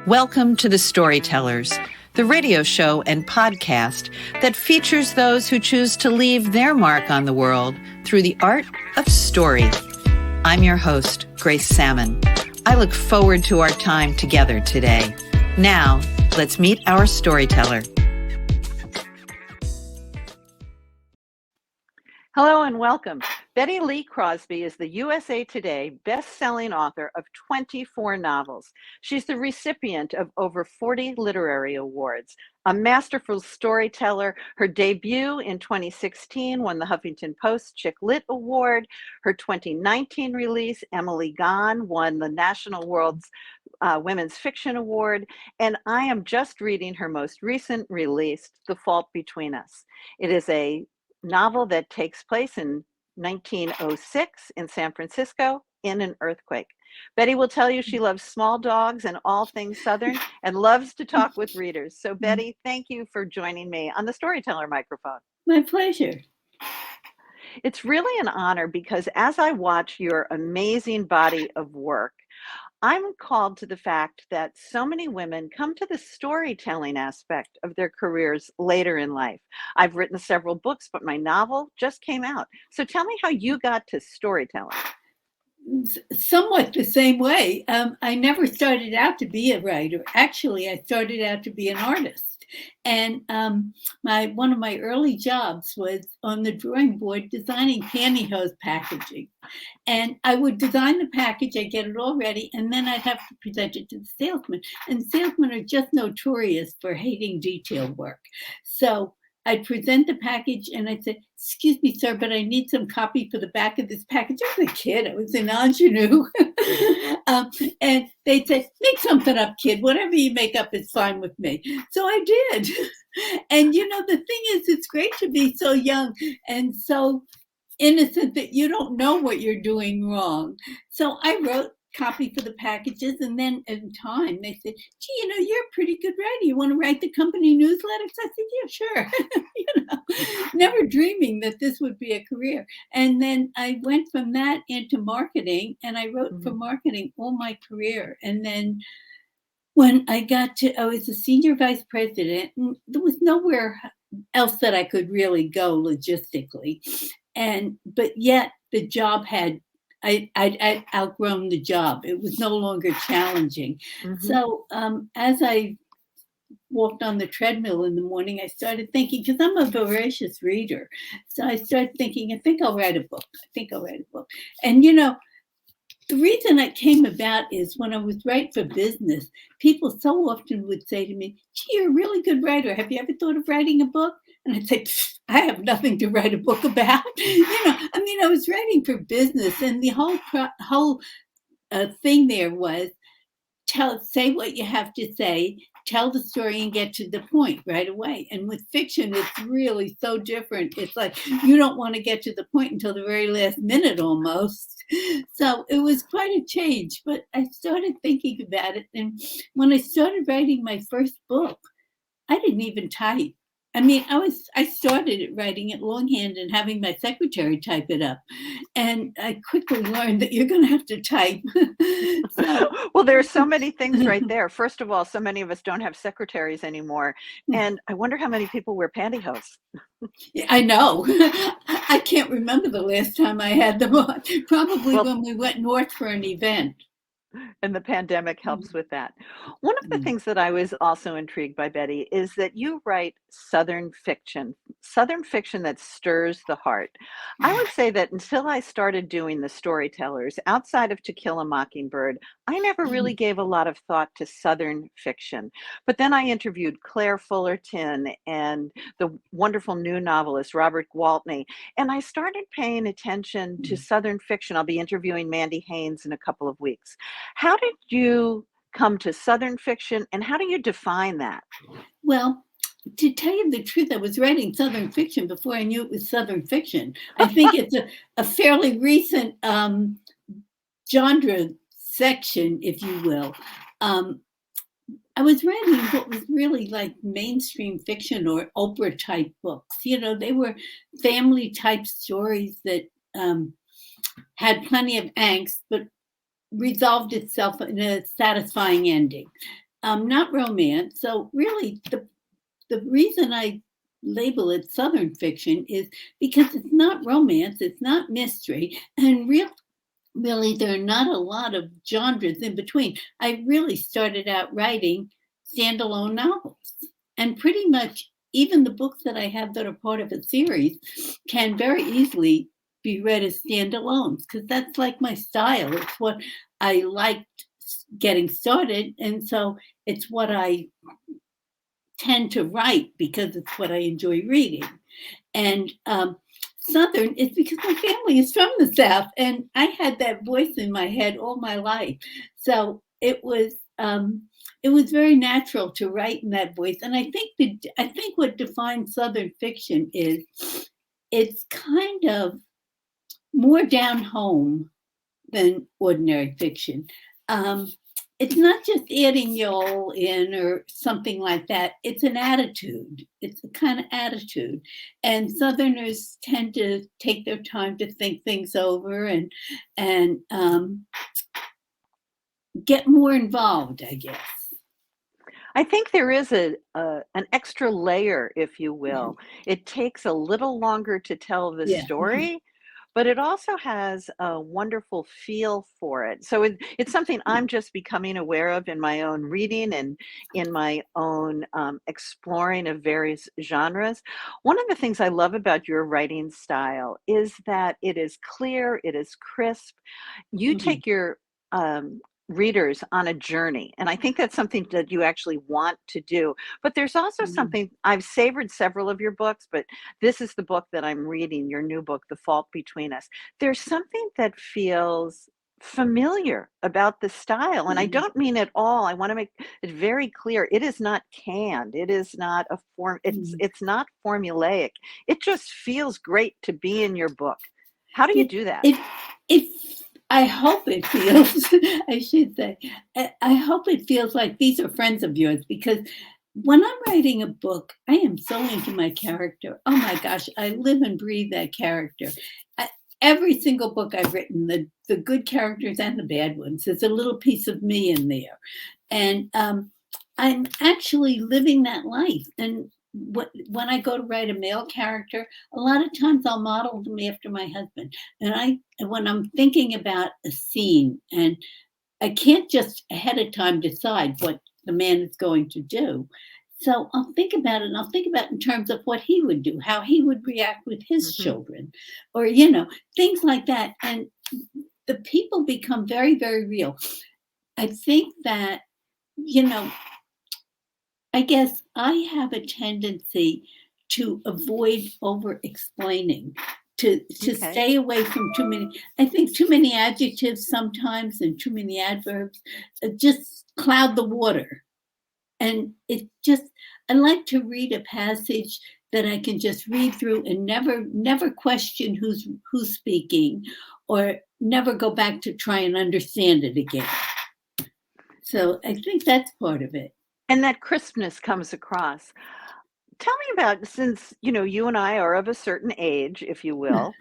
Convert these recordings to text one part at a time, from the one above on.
Welcome to the Storytellers, the radio show and podcast that features those who choose to leave their mark on the world through the art of story. I'm your host, Grace Sammon. I look forward to our time together today. Now, let's meet our storyteller. Hello and welcome. Bette Lee Crosby is the USA Today best-selling author of 24 novels. She's the recipient of over 40 literary awards, a masterful storyteller. Her debut in 2016 won the Huffington Post Chick Lit Award. Her 2019 release, Emily Gone, won the National World's Women's Fiction Award. And I am just reading her most recent release, The Fault Between Us. It is a novel that takes place in 1906 in San Francisco in an earthquake. Bette will tell you she loves small dogs and all things Southern and loves to talk with readers. So Bette, thank you for joining me on the Storyteller microphone. My pleasure. It's really an honor because as I watch your amazing body of work, I'm called to the fact that so many women come to the storytelling aspect of their careers later in life. I've written several books, but my novel just came out. So tell me how you got to storytelling. Somewhat the same way. I never started out to be a writer. Actually, I started out to be an artist. And one of my early jobs was on the drawing board designing pantyhose packaging. And I would design the package, I'd get it all ready, and then I'd have to present it to the salesman. And salesmen are just notorious for hating detail work. So I'd present the package and I'd say, "Excuse me, sir, but I need some copy for the back of this package." I was a kid, I was an ingenue. And they'd say, "Make something up, kid. Whatever you make up is fine with me." So I did. And the thing is, it's great to be so young and so innocent that you don't know what you're doing wrong. So I wrote copy for the packages, and then in time they said, "Gee, you're a pretty good writer. You want to write the company newsletters?" I said, "Yeah, sure." Never dreaming that this would be a career. And then I went from that into marketing, and I wrote for marketing all my career. And then when I was a senior vice president, and there was nowhere else that I could really go logistically. But yet the job I'd outgrown the job. It was no longer challenging. So as I walked on the treadmill in the morning, I started thinking, because I'm a voracious reader. So I started thinking, I think I'll write a book. And the reason that came about is when I was writing for business, people so often would say to me, "Gee, you're a really good writer. Have you ever thought of writing a book?" And I'd say, "I have nothing to write a book about." I was writing for business, and the whole thing there was say what you have to say, tell the story, and get to the point right away. And with fiction, it's really so different. It's like you don't want to get to the point until the very last minute almost. So it was quite a change, but I started thinking about it. And when I started writing my first book, I didn't even type. I started writing it longhand and having my secretary type it up. And I quickly learned that you're going to have to type. Well, there are so many things right there. First of all, so many of us don't have secretaries anymore. And I wonder how many people wear pantyhose. I know. I can't remember the last time I had them on. Probably when we went north for an event. And the pandemic helps with that. One of the things that I was also intrigued by, Bette, is that you write Southern fiction that stirs the heart. I would say that until I started doing the Storytellers, outside of To Kill a Mockingbird, I never really gave a lot of thought to Southern fiction. But then I interviewed Claire Fullerton and the wonderful new novelist, Robert Gwaltney, and I started paying attention to Southern fiction. I'll be interviewing Mandy Haynes in a couple of weeks. How did you come to Southern fiction, and how do you define that? Well, to tell you the truth, I was writing Southern fiction before I knew it was Southern fiction. I think it's a fairly recent genre section, if you will. I was writing what was really like mainstream fiction or Oprah type books. They were family type stories that had plenty of angst, but resolved itself in a satisfying ending. not romance. So really, the reason I label it Southern fiction is because it's not romance, it's not mystery, and really there are not a lot of genres in between. I really started out writing standalone novels, and pretty much even the books that I have that are part of a series can very easily be read as standalones because that's like my style. It's what I liked getting started, and so it's what I tend to write because it's what I enjoy reading. And Southern is because my family is from the South, and I had that voice in my head all my life. So it was very natural to write in that voice. And I think what defines Southern fiction is it's kind of more down home than ordinary fiction. Um, it's not just adding y'all in or something like that. It's an attitude. It's a kind of attitude. And Southerners tend to take their time to think things over and get more involved, I guess. I think there is an extra layer, if you will. It takes a little longer to tell the Yeah. story, but it also has a wonderful feel for it. So it's something I'm just becoming aware of in my own reading and in my own exploring of various genres. One of the things I love about your writing style is that it is clear, it is crisp. You Mhm. take your readers on a journey, and I think that's something that you actually want to do. But there's also Mhm. something, I've savored several of your books, but this is the book that I'm reading, your new book, The Fault Between Us. There's something that feels familiar about the style, and I Yeah. don't mean at all, I want to make it very clear, it is not canned, it is not a form, Mhm. it's not formulaic. It just feels great to be in your book. How do you It do that? it it I hope it feels I should say, I hope it feels like these are friends of yours because when I'm writing a book, I am so into my character. Oh my gosh, I live and breathe that character. I, every single book I've written, the good characters and the bad ones, there's a little piece of me in there. And I'm actually living that life. And when I go to write a male character, a lot of times I'll model them after my husband. And when I'm thinking about a scene, and I can't just ahead of time decide what the man is going to do. So I'll think about it, and I'll think about it in terms of what he would do, how he would react with his Mhm. children, or things like that. And the people become very, very real. I think that you know I guess I have a tendency to avoid over explaining, to Okay. stay away from too many. I think too many adjectives sometimes and too many adverbs just cloud the water. And I like to read a passage that I can just read through and never question who's speaking or never go back to try and understand it again. So I think that's part of it. And that crispness comes across. Tell me about, since, you and I are of a certain age, if you will.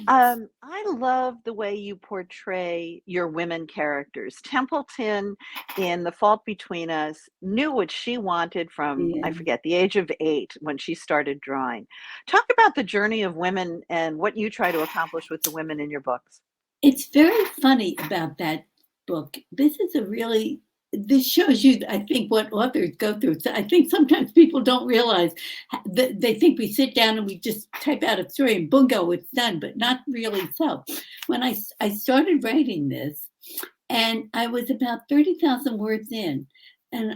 I love the way you portray your women characters. Templeton in The Fault Between Us knew what she wanted from, I Yeah. forget, the age of 8 when she started drawing. Talk about the journey of women and what you try to accomplish with the women in your books. It's very funny about that book. This shows you, I think, what authors go through. So I think sometimes people don't realize that they think we sit down and we just type out a story and bingo, it's done, but not really so. When I started writing this, and I was about 30,000 words in, and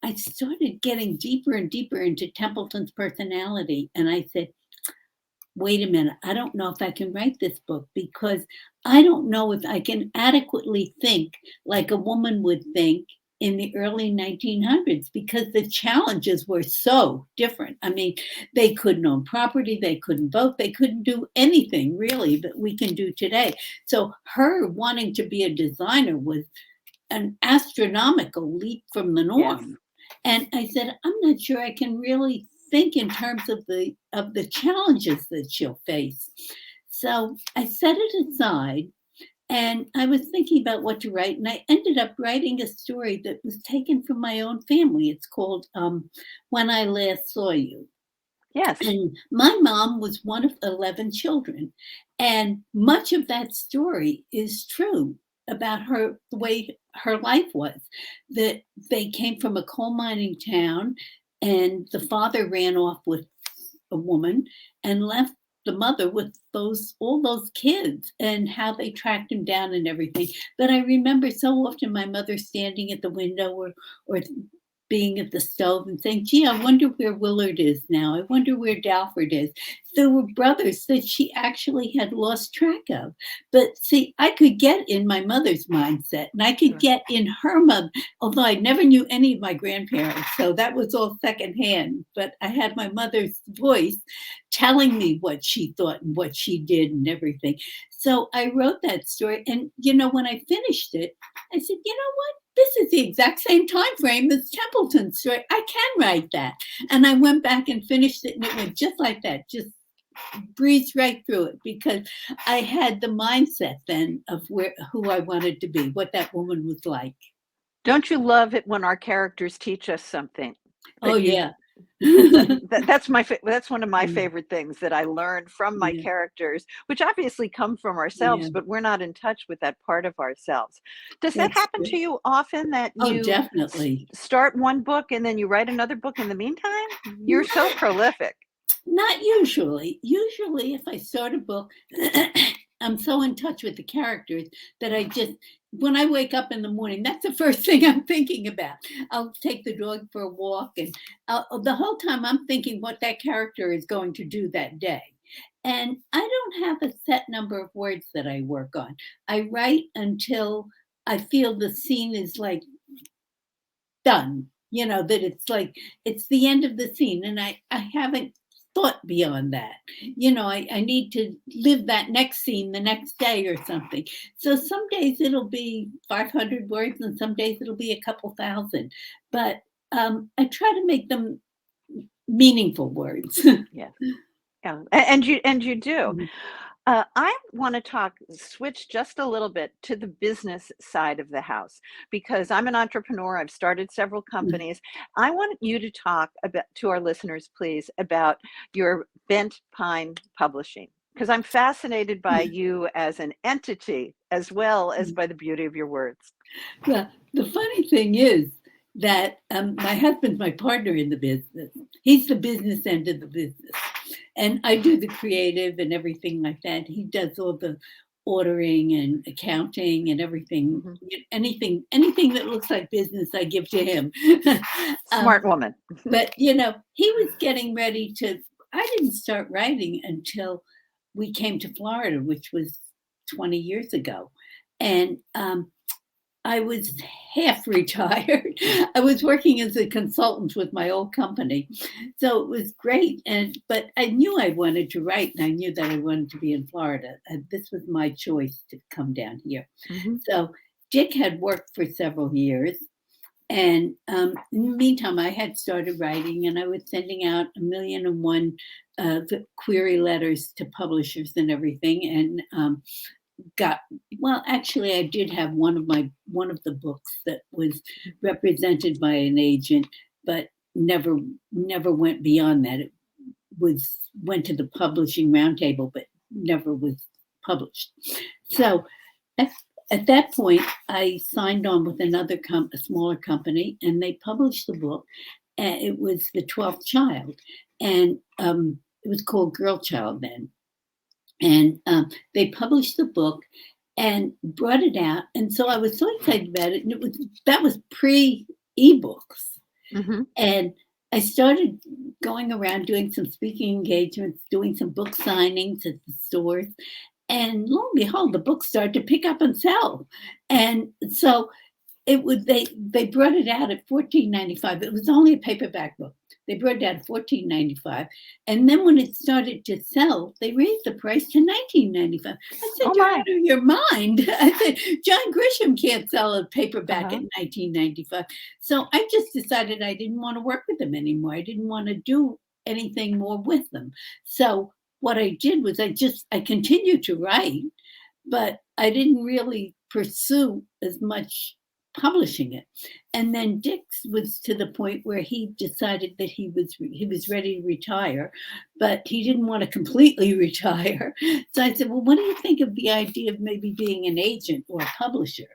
I started getting deeper and deeper into Templeton's personality. And I said, wait a minute, I don't know if I can write this book because I don't know if I can adequately think like a woman would think in the early 1900s because the challenges were so different. I mean, they couldn't own property, they couldn't vote, they couldn't do anything really that we can do today. So her wanting to be a designer was an astronomical leap from the Yes. norm. And I said, I'm not sure I can really think in terms of the challenges that she'll face. So I set it aside And I was thinking about what to write, and I ended up writing a story that was taken from my own family. It's called When I Last Saw You. Yes. And my mom was one of 11 children. And much of that story is true about her, the way her life was. That they came from a coal mining town, and the father ran off with a woman and left the mother with all those kids, and how they tracked him down and everything. But I remember so often my mother standing at the window, or being at the stove and saying, gee, I wonder where Willard is now. I wonder where Dalford is. There were brothers that she actually had lost track of. But see, I could get in my mother's mindset, and I could get in her mother, although I never knew any of my grandparents. So that was all secondhand. But I had my mother's voice telling me what she thought and what she did and everything. So I wrote that story. And, when I finished it, I said, you know what? This is the exact same time frame as Templeton's story. I can write that. And I went back and finished it, and it went just like that, just breezed right through it, because I had the mindset then of who I wanted to be, what that woman was like. Don't you love it when our characters teach us something? Oh, yeah. That's one of my favorite things that I learned from my Yeah. characters, which obviously come from ourselves, Yeah. but we're not in touch with that part of ourselves. Does that That's happen to good. you often, that Oh, you definitely. start one book and then you write another book in the meantime? You're so prolific. Not usually. Usually, if I start a book, I'm so in touch with the characters that when I wake up in the morning, that's the first thing I'm thinking about. I'll take the dog for a walk, and the whole time I'm thinking what that character is going to do that day. And I don't have a set number of words that I work on. I write until I feel the scene is like done, that it's like it's the end of the scene, and I haven't thought beyond that. I need to live that next scene the next day or something. So some days it'll be 500 words, and some days it'll be a couple thousand. But I try to make them meaningful words. Yeah. Yeah. And you do. Mhm. I want to switch just a little bit to the business side of the house, because I'm an entrepreneur. I've started several companies. I want you to talk about, to our listeners, please, about your Bent Pine Publishing, because I'm fascinated by you as an entity as well as by the beauty of your words. Well, the funny thing is that my husband's my partner in the business. He's the business end of the business. And I do the creative and everything like that. He does all the ordering and accounting and everything. Mhm. Anything that looks like business, I give to him. Smart woman. But he was getting ready to. I didn't start writing until we came to Florida, which was 20 years ago, and I was half retired. I was working as a consultant with my old company. So it was great. But I knew I wanted to write, and I knew that I wanted to be in Florida. And this was my choice to come down here. Mhm. So Dick had worked for several years. And in the meantime, I had started writing, and I was sending out 1,000,001 query letters to publishers and everything. And actually, I did have one of the books that was represented by an agent, but never went beyond that. It went to the publishing roundtable, but never was published. So at, at that point, I signed on with a smaller company, and they published the book. And it was The 12th Child, and it was called Girl Child then. And they published the book and brought it out, and so I was so excited about it. And that was pre ebooks, Mhm. and I started going around doing some speaking engagements, doing some book signings at the stores, and lo and behold, the book started to pick up and sell. And so they brought it out at $14.95. It was only a paperback book. They brought it out at $14.95, and then when it started to sell, they raised the price to $19.95. I said, Oh "You're my. out of your mind!" I said, "John Grisham can't sell a paperback Uh-huh. at $19.95." So I just decided I didn't want to work with them anymore. I didn't want to do anything more with them. So what I did was I continued to write, but I didn't really pursue as much publishing it. And then Dick's was to the point where he decided that he was ready to retire, but he didn't want to completely retire. So I said, well, what do you think of the idea of maybe being an agent or a publisher?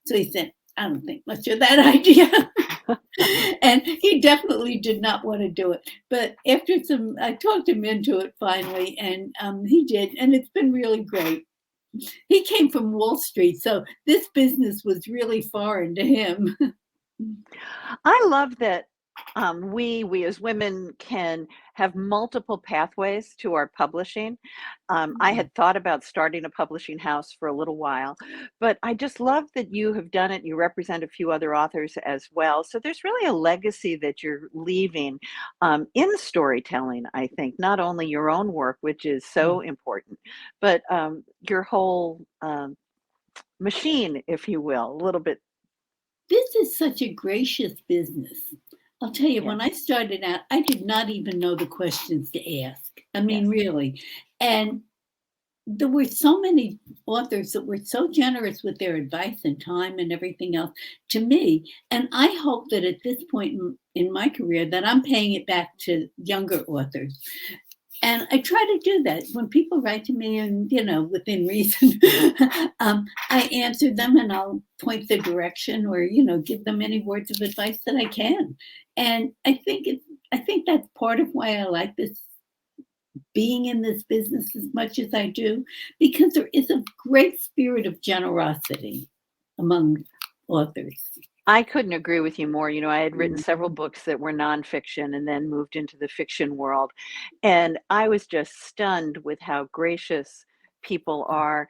So he said, I don't think much of that idea. And he definitely did not want to do it. But after I talked him into it finally, and he did, and it's been really great. He came from Wall Street, so this business was really foreign to him. I love that we as women can have multiple pathways to our publishing. I had thought about starting a publishing house for a little while, but I just love that you have done it. You represent a few other authors as well. So there's really a legacy that you're leaving in storytelling, I think, not only your own work, which is so important, but your whole machine, if you will, a little bit. This is such a gracious business. I'll tell you, Yes. when I started out, I did not even know the questions to ask. I mean, Yes. really. And there were so many authors that were so generous with their advice and time and everything else to me. And I hope that at this point in my career that I'm paying it back to younger authors. And I try to do that when people write to me, and within reason, I answer them, and I'll point the direction, or give them any words of advice that I can. And I think that's part of why I like this, being in this business as much as I do, because there is a great spirit of generosity among authors. I couldn't agree with you more. I had written several books that were nonfiction and then moved into the fiction world. And I was just stunned with how gracious people are.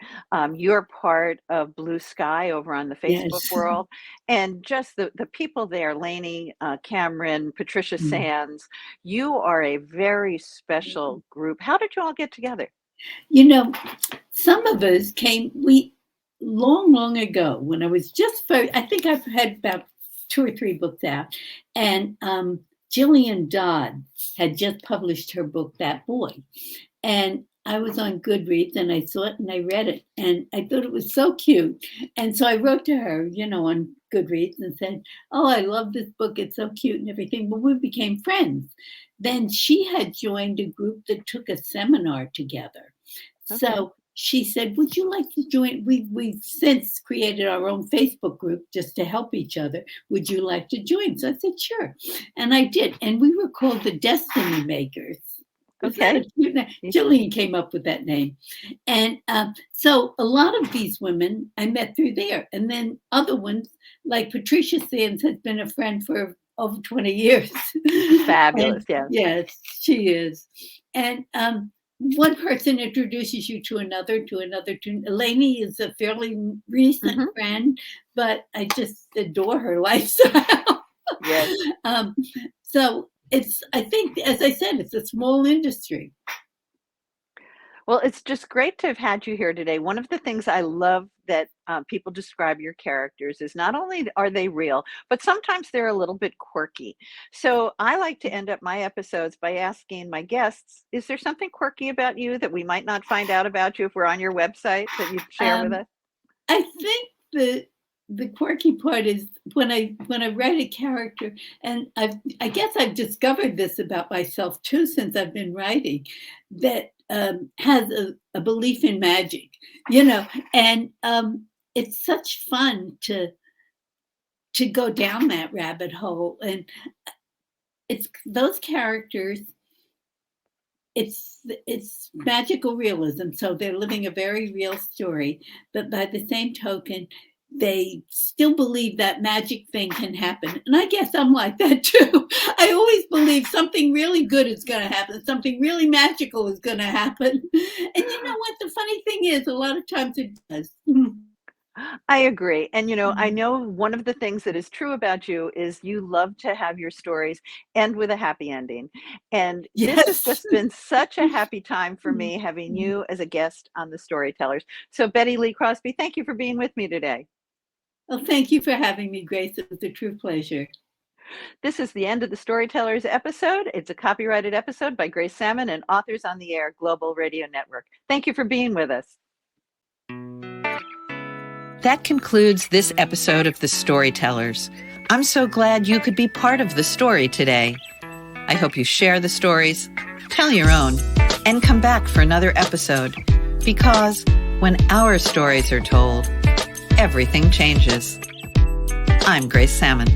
You're part of Blue Sky over on the Facebook Yes. world. And just the people there, Lainey, Cameron, Patricia Sands, you are a very special group. How did you all get together? Some of us long ago, when I was I think I've had about 2 or 3 books out, and Jillian Dodd had just published her book, That Boy. And I was on Goodreads, and I saw it and I read it, and I thought it was so cute. And so I wrote to her, on Goodreads, and said, oh, I love this book. It's so cute and everything. But we became friends. Then she had joined a group that took a seminar together. Okay. So she said, would you like to join? We've since created our own Facebook group just to help each other. Would you like to join? So I said, sure. And I did. And we were called the Destiny Makers. Okay. Jillian came up with that name. And so a lot of these women I met through there. And then other ones, like Patricia Sands, has been a friend for over 20 years. Fabulous. And, yes, she is. And one person introduces you to another. Lainey is a fairly recent friend, but I just adore her lifestyle. Yes. So I think, as I said, it's a small industry. Well, it's just great to have had you here today. One of the things I love that people describe your characters is not only are they real, but sometimes they're a little bit quirky. So I like to end up my episodes by asking my guests, is there something quirky about you that we might not find out about you if we're on your website that you'd share with us? I think the quirky part is when I write a character, and I guess I've discovered this about myself too since I've been writing, that has a belief in magic, and it's such fun to go down that rabbit hole. And it's those characters, it's magical realism, so they're living a very real story, but by the same token, they still believe that magic thing can happen. And I guess I'm like that too. I always believe something really good is going to happen. Something really magical is going to happen. And you know what? The funny thing is, a lot of times it does. I agree. And, I know one of the things that is true about you is you love to have your stories end with a happy ending. And this has just been such a happy time for me having you as a guest on the Storytellers. So Bette Lee Crosby, thank you for being with me today. Well, thank you for having me, Grace. It was a true pleasure. This is the end of the Storytellers episode. It's a copyrighted episode by Grace Sammon and Authors on the Air Global Radio Network. Thank you for being with us. That concludes this episode of The Storytellers. I'm so glad you could be part of the story today. I hope you share the stories, tell your own, and come back for another episode, because when our stories are told, everything changes. I'm Grace Sammon.